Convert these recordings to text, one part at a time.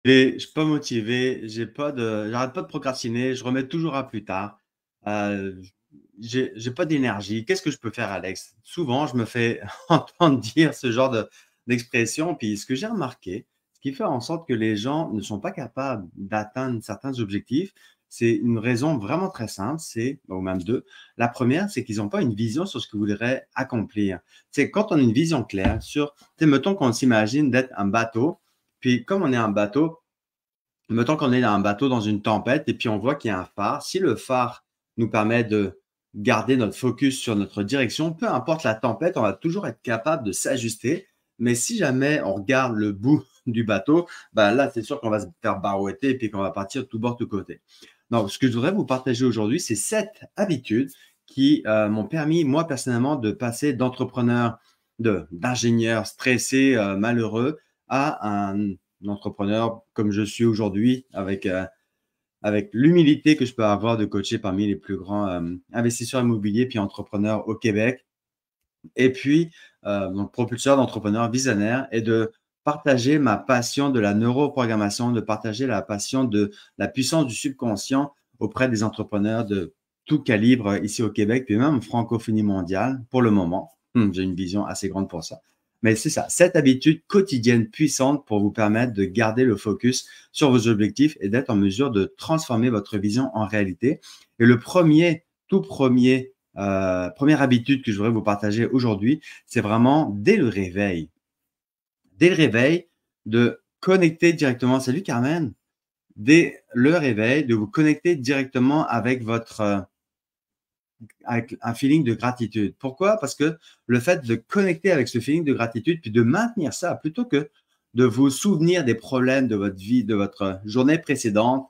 Je suis pas motivé, j'arrête pas de procrastiner, je remets toujours à plus tard. Euh, j'ai pas d'énergie. Qu'est-ce que je peux faire, Alex? Souvent, je me fais entendre dire ce genre d'expression. Puis ce que j'ai remarqué, ce qui fait en sorte que les gens ne sont pas capables d'atteindre certains objectifs, c'est une raison vraiment très simple, ou même deux. La première, c'est qu'ils n'ont pas une vision sur ce qu'ils voudraient accomplir. C'est quand on a une vision claire sur, mettons qu'on s'imagine d'être un bateau, puis comme on est un bateau, mettons qu'on est dans un bateau dans une tempête et puis on voit qu'il y a un phare. Si le phare nous permet de garder notre focus sur notre direction, peu importe la tempête, on va toujours être capable de s'ajuster. Mais si jamais on regarde le bout du bateau, ben là, c'est sûr qu'on va se faire barouetter et puis qu'on va partir de tout bord, tout côté. Donc, ce que je voudrais vous partager aujourd'hui, c'est 7 habitudes qui m'ont permis, moi, personnellement, de passer d'entrepreneur, d'ingénieur stressé, malheureux, à un entrepreneur comme je suis aujourd'hui, avec l'humilité que je peux avoir de coacher parmi les plus grands investisseurs immobiliers puis entrepreneurs au Québec. Et puis, donc propulseur d'entrepreneurs visionnaires et de partager ma passion de la neuroprogrammation, de partager la passion de la puissance du subconscient auprès des entrepreneurs de tout calibre ici au Québec, puis même francophonie mondiale pour le moment. J'ai une vision assez grande pour ça. Mais c'est ça, 7 habitudes quotidiennes puissantes pour vous permettre de garder le focus sur vos objectifs et d'être en mesure de transformer votre vision en réalité. Et le première habitude que je voudrais vous partager aujourd'hui, c'est vraiment dès le réveil. Dès le réveil, de connecter directement. Salut Carmen. Dès le réveil, de vous connecter directement avec avec un feeling de gratitude. Pourquoi? Parce que le fait de connecter avec ce feeling de gratitude, puis de maintenir ça, plutôt que de vous souvenir des problèmes de votre vie, de votre journée précédente,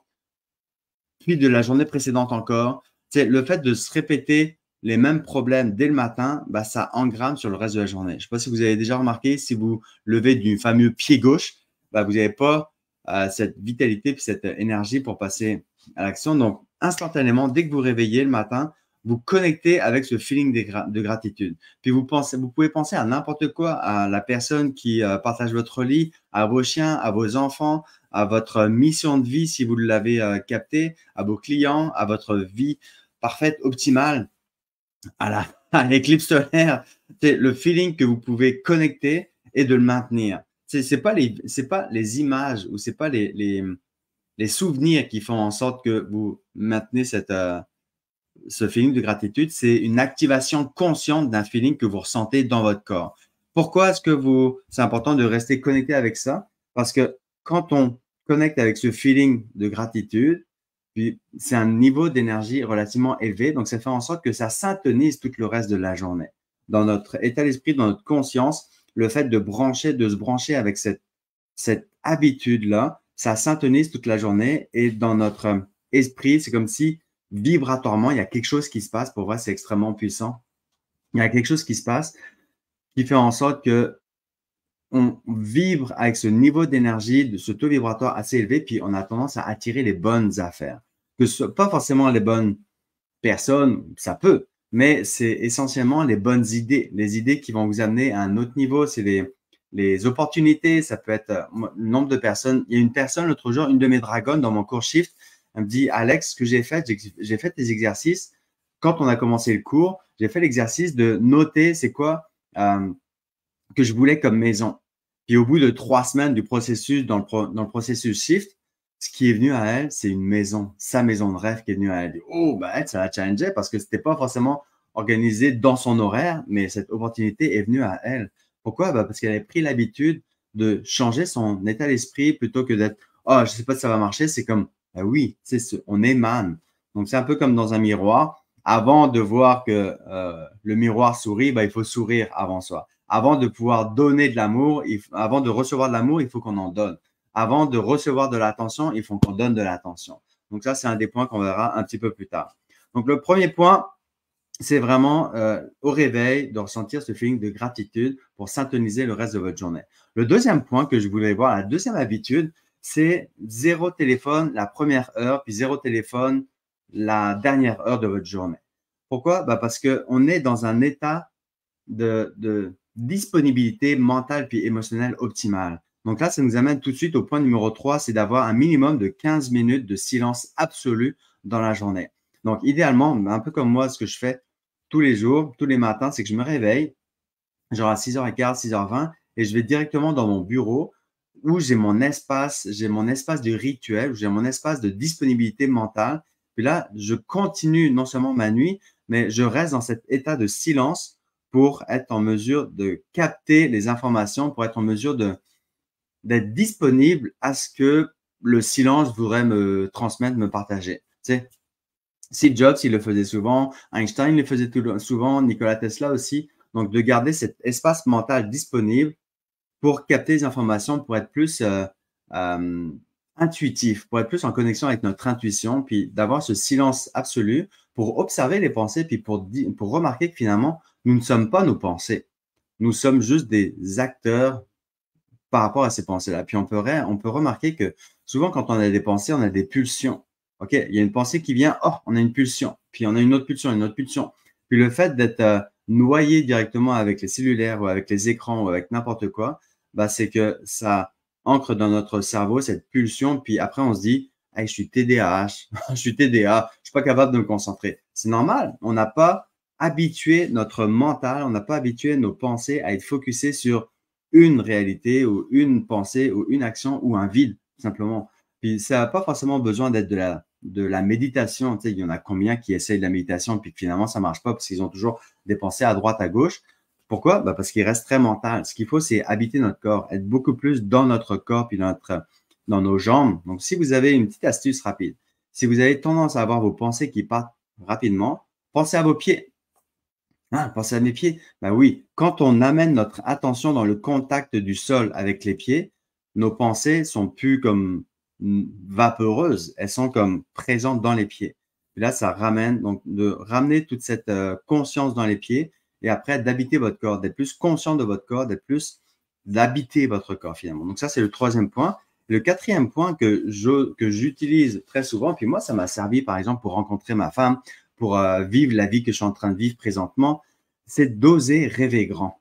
puis de la journée précédente encore, c'est le fait de se répéter les mêmes problèmes dès le matin, bah, ça engramme sur le reste de la journée. Je ne sais pas si vous avez déjà remarqué, si vous levez du fameux pied gauche, bah, vous n'avez pas cette vitalité puis cette énergie pour passer à l'action. Donc, instantanément, dès que vous réveillez le matin, vous connectez avec ce feeling de gratitude. Puis vous pouvez penser à n'importe quoi, à la personne qui partage votre lit, à vos chiens, à vos enfants, à votre mission de vie si vous l'avez capté, à vos clients, à votre vie parfaite, optimale, à l'éclipse solaire. C'est le feeling que vous pouvez connecter et de le maintenir. C'est pas les images ou c'est pas les souvenirs qui font en sorte que vous maintenez ce feeling de gratitude. C'est une activation consciente d'un feeling que vous ressentez dans votre corps. Pourquoi est-ce que c'est important de rester connecté avec ça? Parce que quand on connecte avec ce feeling de gratitude, puis c'est un niveau d'énergie relativement élevé, donc ça fait en sorte que ça syntonise tout le reste de la journée. Dans notre état d'esprit, dans notre conscience, le fait de se brancher avec cette habitude-là, ça syntonise toute la journée et dans notre esprit, c'est comme si vibratoirement, il y a quelque chose qui se passe. Pour vrai, c'est extrêmement puissant. Il y a quelque chose qui se passe qui fait en sorte que on vibre avec ce niveau d'énergie, de ce taux vibratoire assez élevé, puis on a tendance à attirer les bonnes affaires. Que ce soit pas forcément les bonnes personnes, ça peut, mais c'est essentiellement les bonnes idées, les idées qui vont vous amener à un autre niveau. C'est les opportunités, ça peut être le nombre de personnes. Il y a une personne l'autre jour, une de mes dragons dans mon cours Shift, elle me dit, Alex, ce que j'ai fait des exercices. Quand on a commencé le cours, j'ai fait l'exercice de noter c'est quoi que je voulais comme maison. Puis au bout de 3 semaines du processus, dans le processus Shift, ce qui est venu à elle, c'est une maison, sa maison de rêve qui est venue à elle. Oh, ben, ça la challengeait parce que c'était pas forcément organisé dans son horaire, mais cette opportunité est venue à elle. Pourquoi? Ben, parce qu'elle avait pris l'habitude de changer son état d'esprit plutôt que d'être, oh, je sais pas si ça va marcher. C'est comme, ben oui, on émane. Donc, c'est un peu comme dans un miroir. Avant de voir que le miroir sourit, ben, il faut sourire avant soi. Avant de pouvoir donner de l'amour, avant de recevoir de l'amour, il faut qu'on en donne. Avant de recevoir de l'attention, il faut qu'on donne de l'attention. Donc ça, c'est un des points qu'on verra un petit peu plus tard. Donc le premier point, c'est vraiment au réveil de ressentir ce feeling de gratitude pour syntoniser le reste de votre journée. Le deuxième point que je voulais voir, la deuxième habitude, c'est 0 téléphone la première heure, puis 0 téléphone la dernière heure de votre journée. Pourquoi? Ben parce qu'on est dans un état de disponibilité mentale puis émotionnelle optimale. Donc là, ça nous amène tout de suite au point numéro 3, c'est d'avoir un minimum de 15 minutes de silence absolu dans la journée. Donc idéalement, un peu comme moi, ce que je fais tous les jours, tous les matins, c'est que je me réveille, genre à 6h15, 6h20, et je vais directement dans mon bureau où j'ai mon espace de rituel, où j'ai mon espace de disponibilité mentale. Puis là, je continue non seulement ma nuit, mais je reste dans cet état de silence pour être en mesure de capter les informations, pour être en mesure d'être disponible à ce que le silence voudrait me transmettre, me partager. Tu sais, Steve Jobs, il le faisait souvent, Einstein le faisait souvent, Nikola Tesla aussi. Donc, de garder cet espace mental disponible pour capter les informations, pour être plus euh, intuitif, pour être plus en connexion avec notre intuition, puis d'avoir ce silence absolu pour observer les pensées, puis pour remarquer que finalement, nous ne sommes pas nos pensées. Nous sommes juste des acteurs par rapport à ces pensées-là. Puis on peut remarquer que souvent, quand on a des pensées, on a des pulsions. OK, il y a une pensée qui vient, oh, on a une pulsion. Puis on a une autre pulsion, une autre pulsion. Puis le fait d'être noyé directement avec les cellulaires ou avec les écrans ou avec n'importe quoi, bah, c'est que ça ancre dans notre cerveau cette pulsion. Puis après, on se dit, hey, je suis TDAH, je suis TDA, je suis pas capable de me concentrer. C'est normal. On n'a pas habitué notre mental, on n'a pas habitué nos pensées à être focusées sur une réalité ou une pensée ou une action ou un vide, simplement. Puis ça n'a pas forcément besoin d'être de la méditation. Tu sais, il y en a combien qui essayent de la méditation puis que finalement ça marche pas parce qu'ils ont toujours des pensées à droite, à gauche. Pourquoi? Bah parce qu'il reste très mental. Ce qu'il faut, c'est habiter notre corps, être beaucoup plus dans notre corps puis dans nos jambes. Donc, si vous avez une petite astuce rapide, si vous avez tendance à avoir vos pensées qui partent rapidement, pensez à vos pieds. Ah, pensez à mes pieds. Bah oui, quand on amène notre attention dans le contact du sol avec les pieds, nos pensées sont plus comme vaporeuses, elles sont comme présentes dans les pieds. Et là, ça ramène, donc de ramener toute cette conscience dans les pieds et après d'habiter votre corps, d'être plus conscient de votre corps, d'être plus d'habiter votre corps finalement. Donc ça, c'est le troisième point. Le quatrième point que j'utilise très souvent, puis moi, ça m'a servi par exemple pour rencontrer ma femme, pour vivre la vie que je suis en train de vivre présentement, c'est d'oser rêver grand.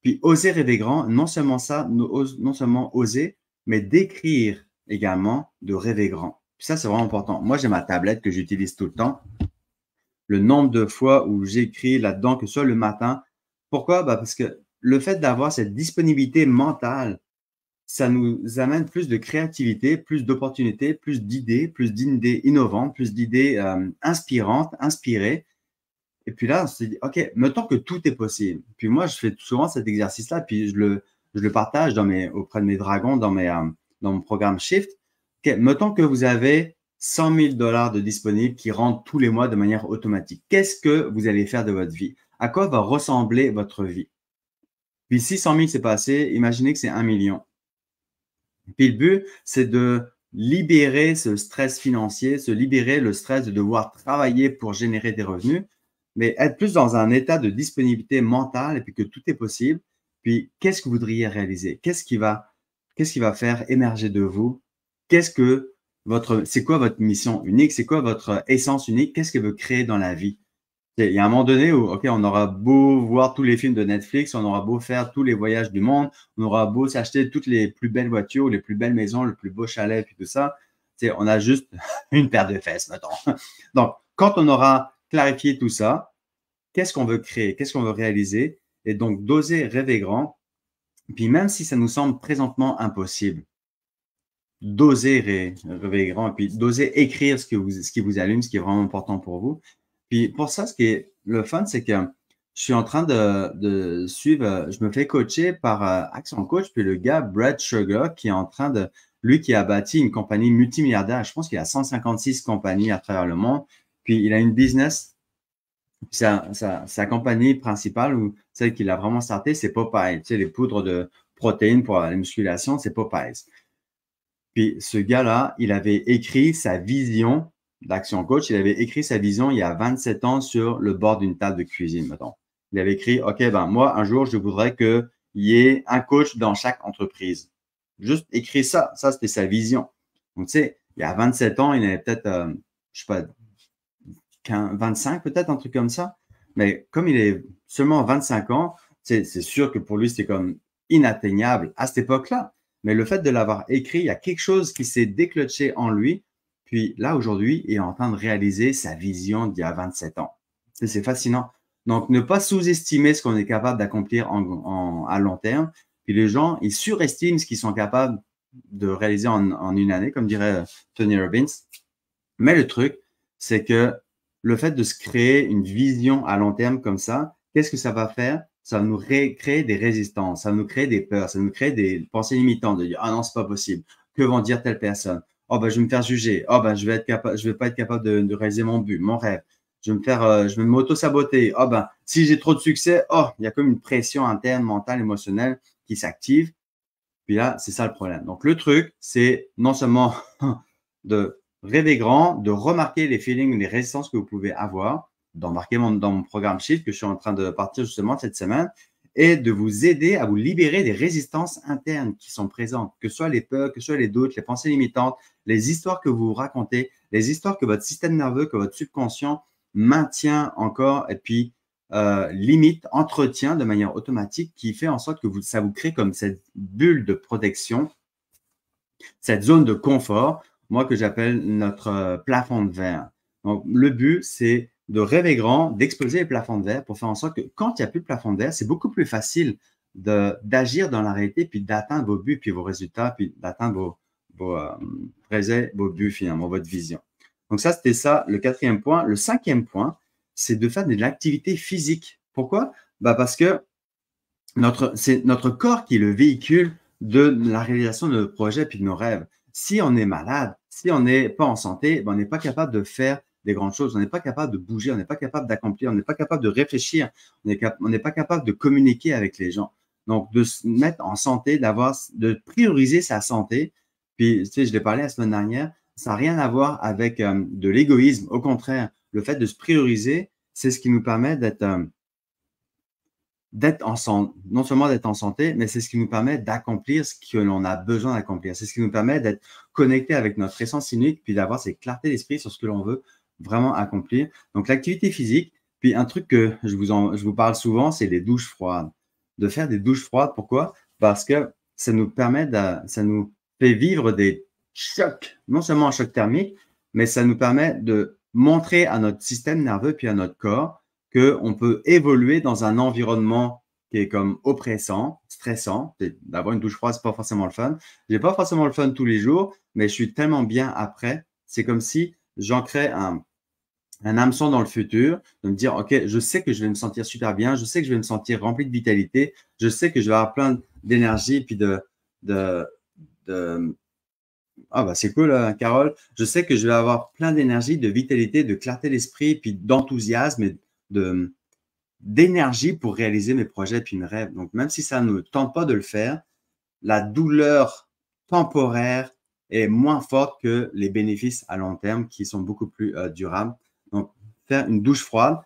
Puis oser rêver grand, non seulement ça, non seulement oser, mais d'écrire également de rêver grand. Puis ça, c'est vraiment important. Moi, j'ai ma tablette que j'utilise tout le temps. Le nombre de fois où j'écris là-dedans, que ce soit le matin. Pourquoi? Bah parce que le fait d'avoir cette disponibilité mentale, ça nous amène plus de créativité, plus d'opportunités, plus d'idées innovantes, plus d'idées inspirantes, inspirées. Et puis là, on s'est dit, OK, mettons que tout est possible. Puis moi, je fais souvent cet exercice-là, puis je le partage auprès de mes dragons dans mon programme Shift. OK, mettons que vous avez 100 000 $ de disponibles qui rentrent tous les mois de manière automatique. Qu'est-ce que vous allez faire de votre vie? À quoi va ressembler votre vie? Puis si 100 000 c'est pas assez, imaginez que c'est 1 million. Puis le but, c'est de libérer ce stress financier, se libérer le stress de devoir travailler pour générer des revenus, mais être plus dans un état de disponibilité mentale et puis que tout est possible. Puis, qu'est-ce que vous voudriez réaliser? Qu'est-ce qui va faire émerger de vous? C'est quoi votre mission unique? C'est quoi votre essence unique? Qu'est-ce que veut créer dans la vie? Il y a un moment donné où, OK, on aura beau voir tous les films de Netflix, on aura beau faire tous les voyages du monde, on aura beau s'acheter toutes les plus belles voitures, les plus belles maisons, le plus beau chalet, puis tout ça. On a juste une paire de fesses, mettons. Donc, quand on aura clarifié tout ça, qu'est-ce qu'on veut créer? Qu'est-ce qu'on veut réaliser? Et donc, d'oser rêver grand. Puis même si ça nous semble présentement impossible, d'oser rêver grand et puis d'oser écrire ce qui vous allume, ce qui est vraiment important pour vous. Puis pour ça, ce qui est le fun, c'est que je suis en train de suivre, je me fais coacher par Accent Coach, puis le gars, Brad Sugar, qui est en train lui qui a bâti une compagnie multimilliardaire, je pense qu'il a 156 compagnies à travers le monde, puis il a une business, sa compagnie principale, ou celle qu'il a vraiment startée, c'est Popeye, tu sais, les poudres de protéines pour la musculation, c'est Popeyes. Puis ce gars-là, il avait écrit sa vision d'Action Coach. Il avait écrit sa vision il y a 27 ans sur le bord d'une table de cuisine, mettons. Il avait écrit, OK, ben moi, un jour, je voudrais qu'il y ait un coach dans chaque entreprise. Juste écrit ça. Ça, c'était sa vision. Donc, tu sais, il y a 27 ans, il avait peut-être, je sais pas, 25 peut-être, un truc comme ça. Mais comme il est seulement 25 ans, c'est sûr que pour lui, c'était comme inatteignable à cette époque-là. Mais le fait de l'avoir écrit, il y a quelque chose qui s'est déclenché en lui. Puis là, aujourd'hui, il est en train de réaliser sa vision d'il y a 27 ans. C'est fascinant. Donc, ne pas sous-estimer ce qu'on est capable d'accomplir à long terme. Puis les gens, ils surestiment ce qu'ils sont capables de réaliser en une année, comme dirait Tony Robbins. Mais le truc, c'est que le fait de se créer une vision à long terme comme ça, qu'est-ce que ça va faire? Ça va nous créer des résistances, ça va nous créer des peurs, ça va nous créer des pensées limitantes de dire « Ah non, c'est pas possible. Que vont dire telle personne? Oh, ben, je vais me faire juger. Oh, ben, je vais pas être capable de réaliser mon but, mon rêve. Je vais m'auto-saboter. Oh, ben, si j'ai trop de succès, oh, il y a comme une pression interne, mentale, émotionnelle qui s'active. Puis là, c'est ça le problème. Donc, le truc, c'est non seulement de rêver grand, de remarquer les feelings, les résistances que vous pouvez avoir, d'embarquer dans mon programme Shift que je suis en train de partir justement cette semaine et de vous aider à vous libérer des résistances internes qui sont présentes, que ce soit les peurs, que ce soit les doutes, les pensées limitantes, les histoires que vous vous racontez, les histoires que votre système nerveux, que votre subconscient maintient encore et puis limite, entretient de manière automatique qui fait en sorte que ça vous crée comme cette bulle de protection, cette zone de confort, moi que j'appelle notre plafond de verre. Donc, le but, c'est de rêver grand, d'exploser les plafonds de verre pour faire en sorte que quand il n'y a plus de plafond de verre, c'est beaucoup plus facile d'agir dans la réalité, puis d'atteindre vos buts, puis vos résultats, puis d'atteindre vos buts finalement, votre vision. Donc ça, c'était ça, le 4e point. Le 5e point, c'est de faire de l'activité physique. Pourquoi? Parce que c'est notre corps qui est le véhicule de la réalisation de nos projets puis de nos rêves. Si on est malade, si on n'est pas en santé, on n'est pas capable de faire des grandes choses, on n'est pas capable de bouger, on n'est pas capable d'accomplir, on n'est pas capable de réfléchir, on n'est pas capable de communiquer avec les gens. Donc, de se mettre en santé, de prioriser sa santé. Puis, tu sais, je l'ai parlé la semaine dernière, ça n'a rien à voir avec de l'égoïsme. Au contraire, le fait de se prioriser, c'est ce qui nous permet non seulement d'être en santé, mais c'est ce qui nous permet d'accomplir ce que l'on a besoin d'accomplir. C'est ce qui nous permet d'être connecté avec notre essence unique, puis d'avoir cette clarté d'esprit sur ce que l'on veut vraiment accomplir. Donc, l'activité physique, puis un truc que je vous parle souvent, c'est les douches froides. De faire des douches froides, pourquoi? Parce que ça nous fait vivre des chocs, non seulement un choc thermique, mais ça nous permet de montrer à notre système nerveux puis à notre corps qu'on peut évoluer dans un environnement qui est comme oppressant, stressant. D'avoir une douche froide, c'est pas forcément le fun. J'ai pas forcément le fun tous les jours, mais je suis tellement bien après. C'est comme si j'ancrais un hameçon dans le futur, de me dire, OK, je sais que je vais me sentir super bien, je sais que je vais me sentir rempli de vitalité, je sais que je vais avoir plein d'énergie, puis ah bah c'est cool, Carole. Je sais que je vais avoir plein d'énergie, de vitalité, de clarté d'esprit, puis d'enthousiasme et d'énergie pour réaliser mes projets puis mes rêves. Donc, même si ça ne tente pas de le faire, la douleur temporaire est moins forte que les bénéfices à long terme qui sont beaucoup plus durables. Donc, faire une douche froide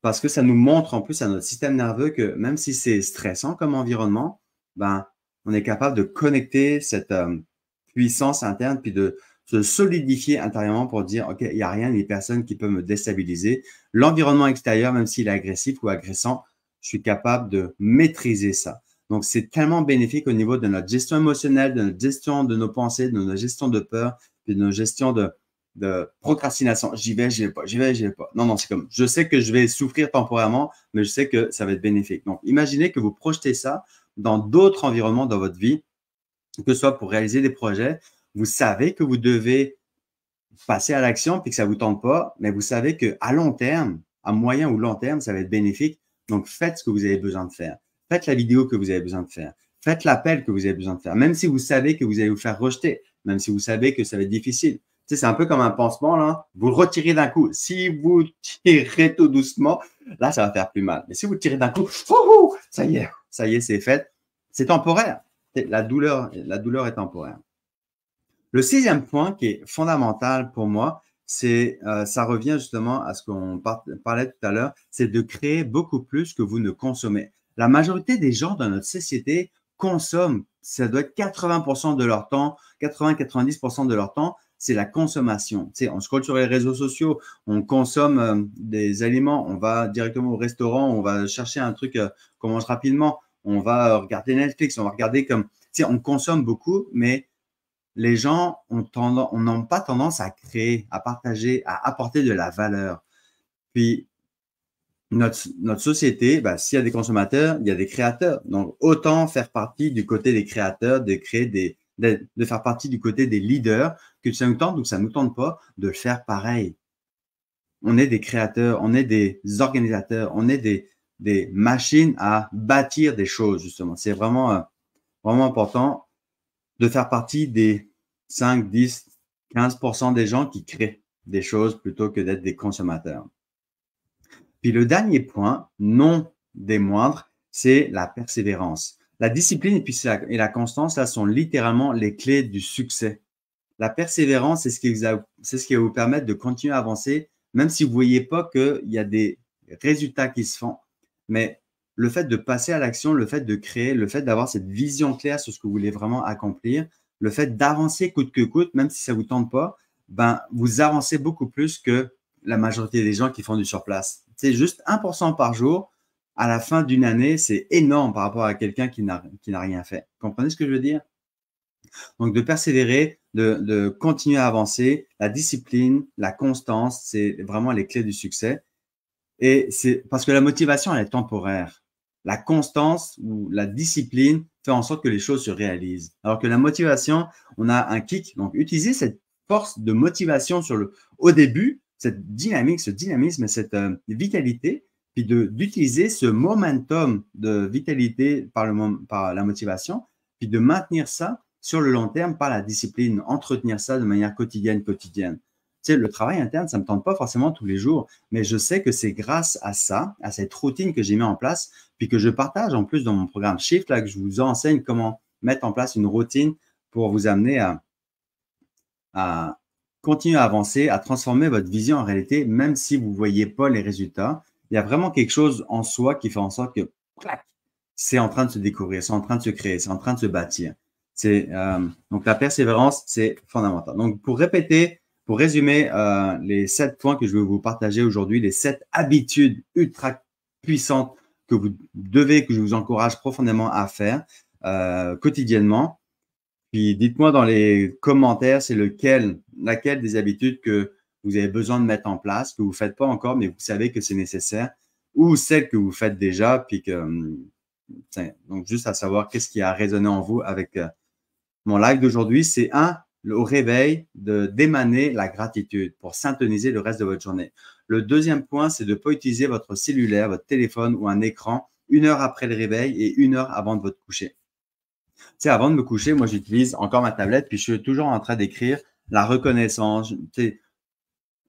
parce que ça nous montre en plus à notre système nerveux que même si c'est stressant comme environnement, ben, on est capable de connecter cette puissance interne puis de se solidifier intérieurement pour dire, OK, il n'y a rien, ni personne qui peut me déstabiliser. L'environnement extérieur, même s'il est agressif ou agressant, je suis capable de maîtriser ça. Donc, c'est tellement bénéfique au niveau de notre gestion émotionnelle, de notre gestion de nos pensées, de notre gestion de peur, puis de notre gestion de procrastination. J'y vais, j'y vais pas, j'y vais, j'y vais pas. Non, c'est comme, je sais que je vais souffrir temporairement, mais je sais que ça va être bénéfique. Donc, imaginez que vous projetez ça dans d'autres environnements dans votre vie, que ce soit pour réaliser des projets. Vous savez que vous devez passer à l'action puis que ça ne vous tente pas, mais vous savez qu'à long terme, à moyen ou long terme, ça va être bénéfique. Donc, faites ce que vous avez besoin de faire. Faites la vidéo que vous avez besoin de faire. Faites l'appel que vous avez besoin de faire. Même si vous savez que vous allez vous faire rejeter, même si vous savez que ça va être difficile. Tu sais, c'est un peu comme un pansement, là. Vous le retirez d'un coup. Si vous tirez tout doucement, là, ça va faire plus mal. Mais si vous tirez d'un coup, ça y est, c'est fait. C'est temporaire. La douleur est temporaire. Le 6e point qui est fondamental pour moi, ça revient justement à ce qu'on parlait tout à l'heure, c'est de créer beaucoup plus que vous ne consommez. La majorité des gens dans notre société consomment, ça doit être 80% de leur temps, 80-90% de leur temps, c'est la consommation. Tu sais, on scrolle sur les réseaux sociaux, on consomme des aliments, on va directement au restaurant, on va chercher un truc qu'on mange rapidement, on va regarder Netflix, on va regarder comme sais, on consomme beaucoup, mais les gens n'ont pas tendance à créer, à partager, à apporter de la valeur. Puis, notre société, bah, s'il y a des consommateurs, il y a des créateurs. Donc, autant faire partie du côté des créateurs, de faire partie du côté des leaders, que ça nous tente ou que ça ne nous tente pas, de le faire pareil. On est des créateurs, on est des organisateurs, on est des machines à bâtir des choses, justement. C'est vraiment, vraiment important de faire partie des 5, 10, 15% des gens qui créent des choses plutôt que d'être des consommateurs. Puis le dernier point, non des moindres, c'est la persévérance. La discipline et la constance, là, sont littéralement les clés du succès. La persévérance, c'est ce qui va vous permettre de continuer à avancer, même si vous ne voyez pas qu'il y a des résultats qui se font. Mais le fait de passer à l'action, le fait de créer, le fait d'avoir cette vision claire sur ce que vous voulez vraiment accomplir, le fait d'avancer coûte que coûte, même si ça ne vous tente pas, ben, vous avancez beaucoup plus que la majorité des gens qui font du surplace. C'est juste 1% par jour. À la fin d'une année, c'est énorme par rapport à quelqu'un qui n'a rien fait. Comprenez ce que je veux dire? Donc, de persévérer, de continuer à avancer, la discipline, la constance, c'est vraiment les clés du succès. Et c'est parce que la motivation, elle est temporaire. La constance ou la discipline fait en sorte que les choses se réalisent. Alors que la motivation, on a un kick. Donc, utilisez cette force de motivation au début, cette dynamique, ce dynamisme, cette vitalité, puis d'utiliser ce momentum de vitalité par la motivation, puis de maintenir ça sur le long terme par la discipline, entretenir ça de manière quotidienne. Tu sais, le travail interne, ça ne me tente pas forcément tous les jours, mais je sais que c'est grâce à ça, à cette routine que j'ai mis en place, puis que je partage en plus dans mon programme Shift, là, que je vous enseigne comment mettre en place une routine pour vous amener à continuer à avancer, à transformer votre vision en réalité, même si vous ne voyez pas les résultats. Il y a vraiment quelque chose en soi qui fait en sorte que c'est en train de se découvrir, c'est en train de se créer, c'est en train de se bâtir. Donc, la persévérance, c'est fondamental. Donc, pour résumer les 7 points que je vais vous partager aujourd'hui, les 7 habitudes ultra puissantes que je vous encourage profondément à faire quotidiennement. Puis dites-moi dans les commentaires, c'est laquelle des habitudes que vous avez besoin de mettre en place, que vous ne faites pas encore, mais vous savez que c'est nécessaire, ou celles que vous faites déjà, puis donc juste à savoir qu'est-ce qui a résonné en vous avec mon live d'aujourd'hui, c'est au réveil, d'émaner la gratitude pour syntoniser le reste de votre journée. Le deuxième point, c'est de ne pas utiliser votre cellulaire, votre téléphone ou un écran 1 heure après le réveil et 1 heure avant de votre coucher. Tu sais, avant de me coucher, moi, j'utilise encore ma tablette, puis je suis toujours en train d'écrire la reconnaissance, tu sais,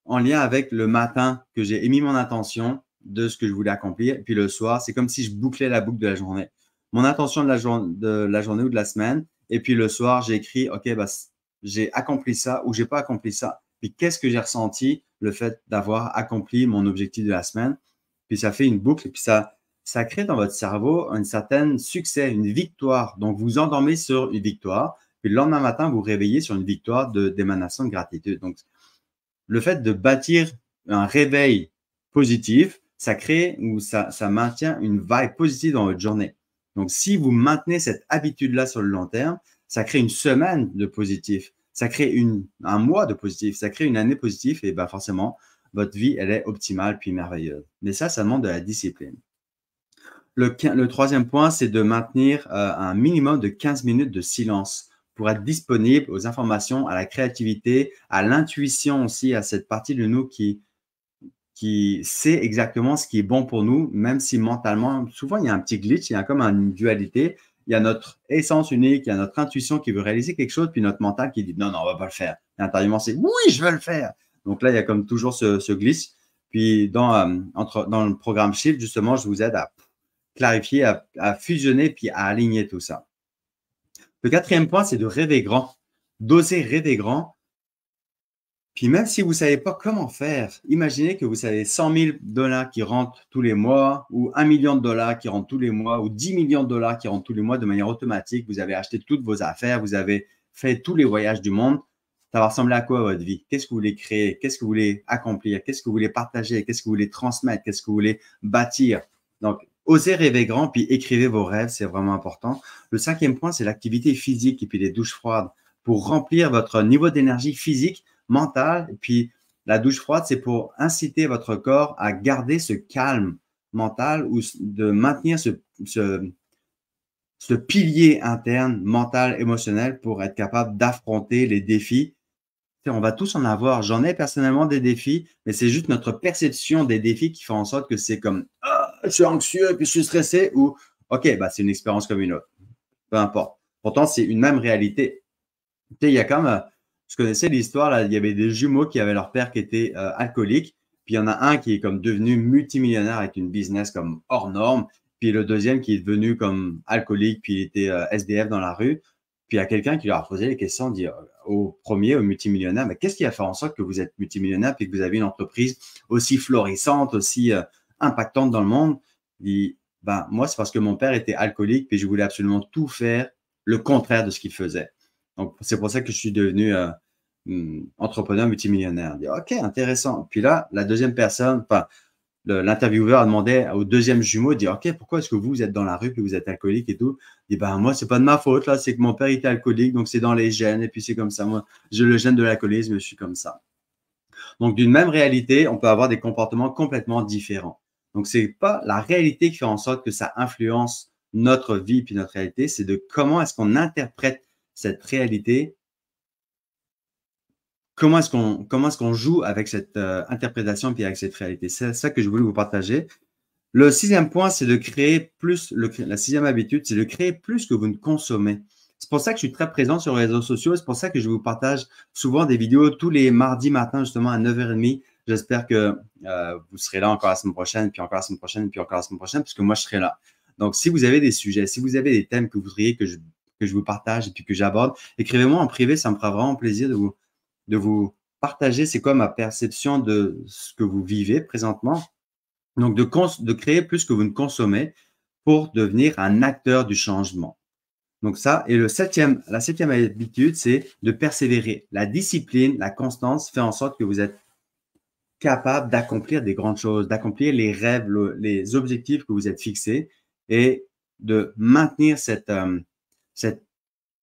en lien avec le matin que j'ai émis mon intention de ce que je voulais accomplir. Et puis le soir, c'est comme si je bouclais la boucle de la journée. Mon intention de la journée ou de la semaine. Et puis le soir, j'ai écrit, OK, bah, j'ai accompli ça ou j'ai pas accompli ça. Puis qu'est-ce que j'ai ressenti le fait d'avoir accompli mon objectif de la semaine? Puis ça fait une boucle et puis ça crée dans votre cerveau un certain succès, une victoire. Donc, vous endormez sur une victoire. Puis le lendemain matin, vous vous réveillez sur une victoire d'émanation de gratitude. Donc, le fait de bâtir un réveil positif, ça crée ou ça maintient une vibe positive dans votre journée. Donc, si vous maintenez cette habitude-là sur le long terme, ça crée une semaine de positif, ça crée un mois de positif, ça crée une année positive et ben forcément, votre vie, elle est optimale puis merveilleuse. Mais ça demande de la discipline. Le troisième point, c'est de maintenir un minimum de 15 minutes de silence pour être disponible aux informations, à la créativité, à l'intuition aussi, à cette partie de nous qui sait exactement ce qui est bon pour nous, même si mentalement, souvent, il y a un petit glitch, il y a comme une dualité. Il y a notre essence unique, il y a notre intuition qui veut réaliser quelque chose, puis notre mental qui dit non, on va pas le faire. Et intérieurement, c'est oui, je veux le faire. Donc là, il y a comme toujours ce glitch. Puis dans le programme Shift, justement, je vous aide à clarifier, à fusionner, puis à aligner tout ça. Le quatrième point, c'est de rêver grand, d'oser rêver grand. Puis même si vous ne savez pas comment faire, imaginez que vous avez 100 000 $ qui rentrent tous les mois, ou 1 million de dollars qui rentrent tous les mois, ou 10 millions de dollars qui rentrent tous les mois de manière automatique. Vous avez acheté toutes vos affaires, vous avez fait tous les voyages du monde. Ça va ressembler à quoi votre vie? Qu'est-ce que vous voulez créer? Qu'est-ce que vous voulez accomplir? Qu'est-ce que vous voulez partager? Qu'est-ce que vous voulez transmettre? Qu'est-ce que vous voulez bâtir? Donc, osez rêver grand, puis écrivez vos rêves, c'est vraiment important. Le cinquième point, c'est l'activité physique et puis les douches froides pour remplir votre niveau d'énergie physique, mentale. Et puis la douche froide, c'est pour inciter votre corps à garder ce calme mental ou de maintenir ce pilier interne, mental, émotionnel pour être capable d'affronter les défis. On va tous en avoir. J'en ai personnellement des défis, mais c'est juste notre perception des défis qui fait en sorte que c'est comme ah, je suis anxieux, puis je suis stressé ou OK, bah, c'est une expérience comme une autre. Peu importe. Pourtant, c'est une même réalité. Tu sais, il y a comme, je connaissais l'histoire, là, il y avait des jumeaux qui avaient leur père qui était alcoolique, puis il y en a un qui est comme devenu multimillionnaire avec une business comme hors norme, puis le deuxième qui est devenu comme alcoolique, puis il était SDF dans la rue. Puis il y a quelqu'un qui leur a posé les questions, dit au premier, au multimillionnaire, mais qu'est-ce qui a fait en sorte que vous êtes multimillionnaire puis que vous avez une entreprise aussi florissante, aussi impactante dans le monde? Il dit, ben, moi, c'est parce que mon père était alcoolique puis je voulais absolument tout faire le contraire de ce qu'il faisait. Donc, c'est pour ça que je suis devenu entrepreneur multimillionnaire. Il dit, OK, intéressant. Puis là, la deuxième personne, enfin, l'intervieweur a demandé au deuxième jumeau, il dit, OK, pourquoi est-ce que vous êtes dans la rue et vous êtes alcoolique et tout? Il dit, ben, moi, c'est pas de ma faute, là, c'est que mon père était alcoolique, donc c'est dans les gènes, et puis c'est comme ça. Moi, j'ai le gène de l'alcoolisme, je suis comme ça. Donc, d'une même réalité, on peut avoir des comportements complètement différents. Donc, c'est pas la réalité qui fait en sorte que ça influence notre vie puis notre réalité, c'est de comment est-ce qu'on interprète cette réalité. Comment est-ce qu'on joue avec cette interprétation puis avec cette réalité? C'est ça que je voulais vous partager. Le sixième point, c'est de créer plus. La sixième habitude, c'est de créer plus que vous ne consommez. C'est pour ça que je suis très présent sur les réseaux sociaux. C'est pour ça que je vous partage souvent des vidéos tous les mardis matins, justement à 9h30. J'espère que vous serez là encore la semaine prochaine, puis encore la semaine prochaine, puis encore la semaine prochaine, puisque moi, je serai là. Donc, si vous avez des sujets, si vous avez des thèmes que vous voudriez que je vous partage et puis que j'aborde, écrivez-moi en privé. Ça me fera vraiment plaisir de vous partager c'est quoi ma perception de ce que vous vivez présentement. Donc, de créer plus que vous ne consommez pour devenir un acteur du changement. Donc ça, et la septième habitude, c'est de persévérer. La discipline, la constance fait en sorte que vous êtes capable d'accomplir des grandes choses, d'accomplir les rêves, les objectifs que vous êtes fixés et de maintenir cette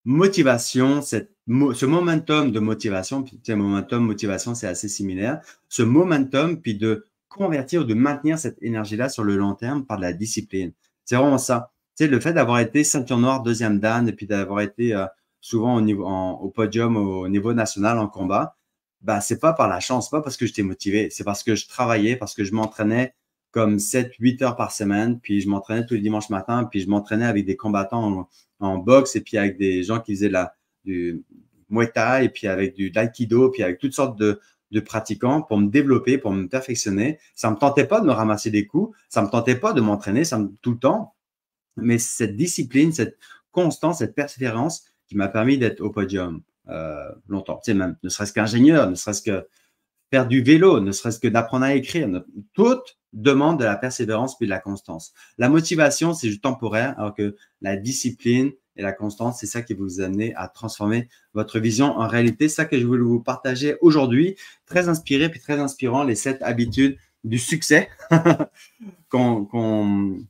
motivation, ce momentum de motivation, puis momentum, motivation, c'est assez similaire, ce momentum, puis de convertir, de maintenir cette énergie-là sur le long terme par de la discipline. C'est vraiment ça. Tu sais, le fait d'avoir été ceinture noire, deuxième dan, et puis d'avoir été souvent au podium, au niveau national en combat, ben, c'est pas par la chance, c'est pas parce que j'étais motivé, c'est parce que je travaillais, parce que je m'entraînais comme 7-8 heures par semaine, puis je m'entraînais tous les dimanches matins, puis je m'entraînais avec des combattants en boxe et puis avec des gens qui faisaient du Muay Thai et puis avec du Aikido, puis avec toutes sortes de pratiquants pour me développer, pour me perfectionner. Ça me tentait pas de me ramasser des coups, ça me tentait pas de m'entraîner tout le temps, mais cette discipline, cette constance, cette persévérance qui m'a permis d'être au podium longtemps. Tu sais, même, ne serait-ce qu'ingénieur, ne serait-ce que faire du vélo, ne serait-ce que d'apprendre à écrire. Tout demande de la persévérance puis de la constance. La motivation, c'est juste temporaire, alors que la discipline et la constance, c'est ça qui va vous amener à transformer votre vision en réalité. C'est ça que je voulais vous partager aujourd'hui. Très inspiré puis très inspirant, les 7 habitudes du succès qu'on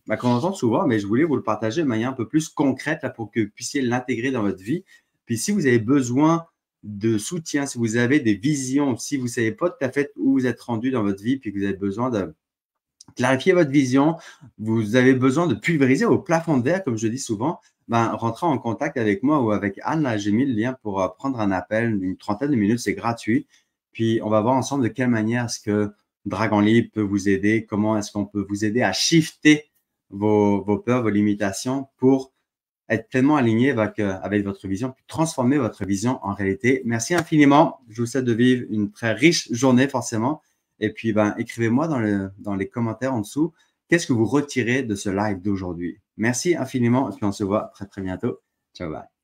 entend souvent, mais je voulais vous le partager de manière un peu plus concrète là, pour que vous puissiez l'intégrer dans votre vie. Puis si vous avez besoin de soutien, si vous avez des visions, si vous ne savez pas tout à fait où vous êtes rendu dans votre vie, puis que vous avez besoin de clarifier votre vision, vous avez besoin de pulvériser au plafond de verre, comme je dis souvent, ben, rentrez en contact avec moi ou avec Anne. Là, j'ai mis le lien pour prendre un appel, une trentaine de minutes, c'est gratuit. Puis, on va voir ensemble de quelle manière est-ce que Dragon Libre peut vous aider, comment est-ce qu'on peut vous aider à shifter vos peurs, vos limitations pour être pleinement aligné avec votre vision, puis transformer votre vision en réalité. Merci infiniment. Je vous souhaite de vivre une très riche journée forcément. Et puis, ben, écrivez-moi dans les commentaires en dessous, qu'est-ce que vous retirez de ce live d'aujourd'hui. Merci infiniment et puis on se voit très, très bientôt. Ciao, bye.